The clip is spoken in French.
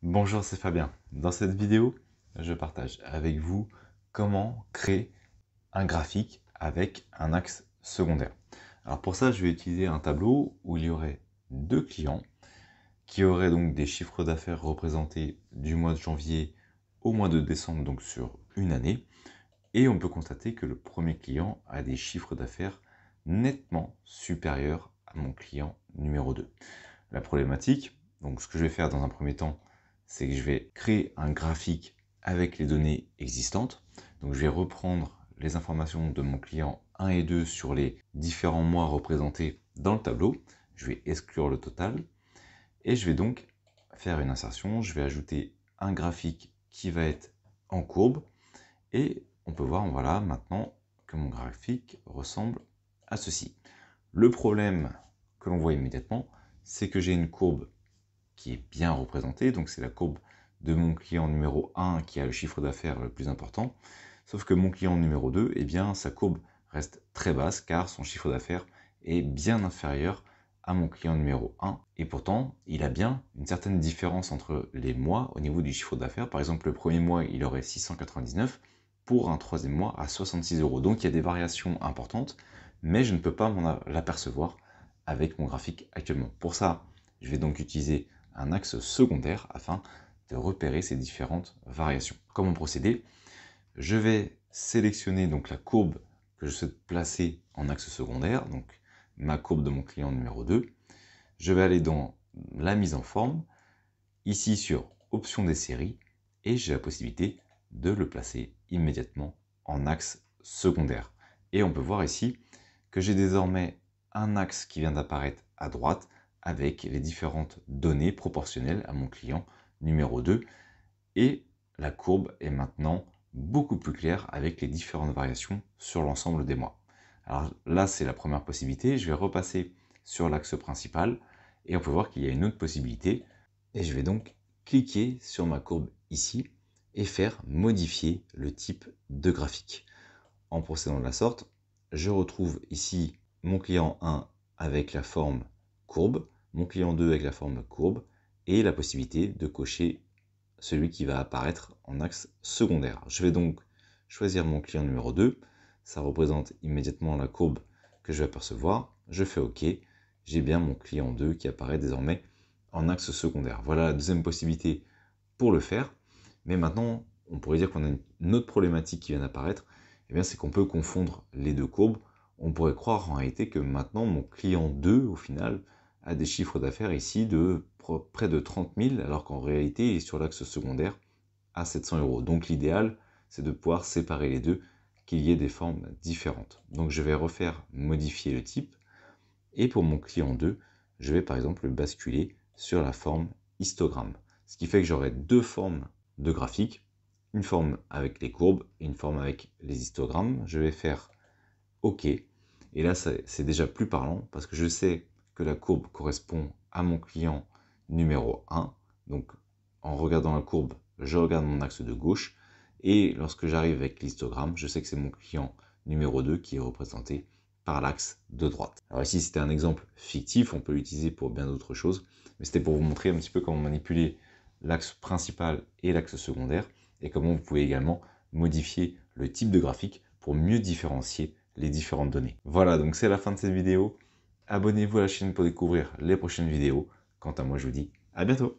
Bonjour, c'est Fabien. Dans cette vidéo, je partage avec vous comment créer un graphique avec un axe secondaire. Alors pour ça, je vais utiliser un tableau où il y aurait deux clients qui auraient donc des chiffres d'affaires représentés du mois de janvier au mois de décembre, donc sur une année. Et on peut constater que le premier client a des chiffres d'affaires nettement supérieurs à mon client numéro 2. La problématique, donc ce que je vais faire dans un premier temps, c'est que je vais créer un graphique avec les données existantes. Donc je vais reprendre les informations de mon client 1 et 2 sur les différents mois représentés dans le tableau. Je vais exclure le total et je vais donc faire une insertion. Je vais ajouter un graphique qui va être en courbe et on peut voir, voilà, maintenant que mon graphique ressemble à ceci. Le problème que l'on voit immédiatement, c'est que j'ai une courbe qui est bien représentée, donc c'est la courbe de mon client numéro 1 qui a le chiffre d'affaires le plus important, sauf que mon client numéro 2, eh bien, sa courbe reste très basse car son chiffre d'affaires est bien inférieur à mon client numéro 1, et pourtant, il a bien une certaine différence entre les mois au niveau du chiffre d'affaires. Par exemple, le premier mois, il aurait 699, pour un troisième mois à 66 €. Donc il y a des variations importantes, mais je ne peux pas m'en l'apercevoir avec mon graphique actuellement. Pour ça, je vais donc utiliser un axe secondaire afin de repérer ces différentes variations. Comment procéder? Je vais sélectionner donc la courbe que je souhaite placer en axe secondaire, donc ma courbe de mon client numéro 2. Je vais aller dans la mise en forme, ici sur option des séries, et j'ai la possibilité de le placer immédiatement en axe secondaire. Et on peut voir ici que j'ai désormais un axe qui vient d'apparaître à droite avec les différentes données proportionnelles à mon client numéro 2. Et la courbe est maintenant beaucoup plus claire avec les différentes variations sur l'ensemble des mois. Alors là, c'est la première possibilité. Je vais repasser sur l'axe principal et on peut voir qu'il y a une autre possibilité. Et je vais donc cliquer sur ma courbe ici et faire modifier le type de graphique. En procédant de la sorte, je retrouve ici mon client 1 avec la forme courbe, mon client 2 avec la forme courbe, et la possibilité de cocher celui qui va apparaître en axe secondaire. Je vais donc choisir mon client numéro 2, ça représente immédiatement la courbe que je vais apercevoir, je fais OK, j'ai bien mon client 2 qui apparaît désormais en axe secondaire. Voilà la deuxième possibilité pour le faire, mais maintenant on pourrait dire qu'on a une autre problématique qui vient d'apparaître, et bien c'est qu'on peut confondre les deux courbes. On pourrait croire en réalité que maintenant mon client 2 au final a des chiffres d'affaires ici de près de 30 000, alors qu'en réalité il est sur l'axe secondaire à 700 €. Donc l'idéal c'est de pouvoir séparer les deux, qu'il y ait des formes différentes. Donc je vais refaire modifier le type, et pour mon client 2, je vais par exemple basculer sur la forme histogramme. Ce qui fait que j'aurai deux formes de graphique, une forme avec les courbes et une forme avec les histogrammes. Je vais faire OK. Et là, c'est déjà plus parlant parce que je sais que la courbe correspond à mon client numéro 1. Donc en regardant la courbe, je regarde mon axe de gauche. Et lorsque j'arrive avec l'histogramme, je sais que c'est mon client numéro 2 qui est représenté par l'axe de droite. Alors ici, c'était un exemple fictif, on peut l'utiliser pour bien d'autres choses, mais c'était pour vous montrer un petit peu comment manipuler l'axe principal et l'axe secondaire, et comment vous pouvez également modifier le type de graphique pour mieux différencier les différentes données. Voilà, donc c'est la fin de cette vidéo. Abonnez-vous à la chaîne pour découvrir les prochaines vidéos. Quant à moi, je vous dis à bientôt.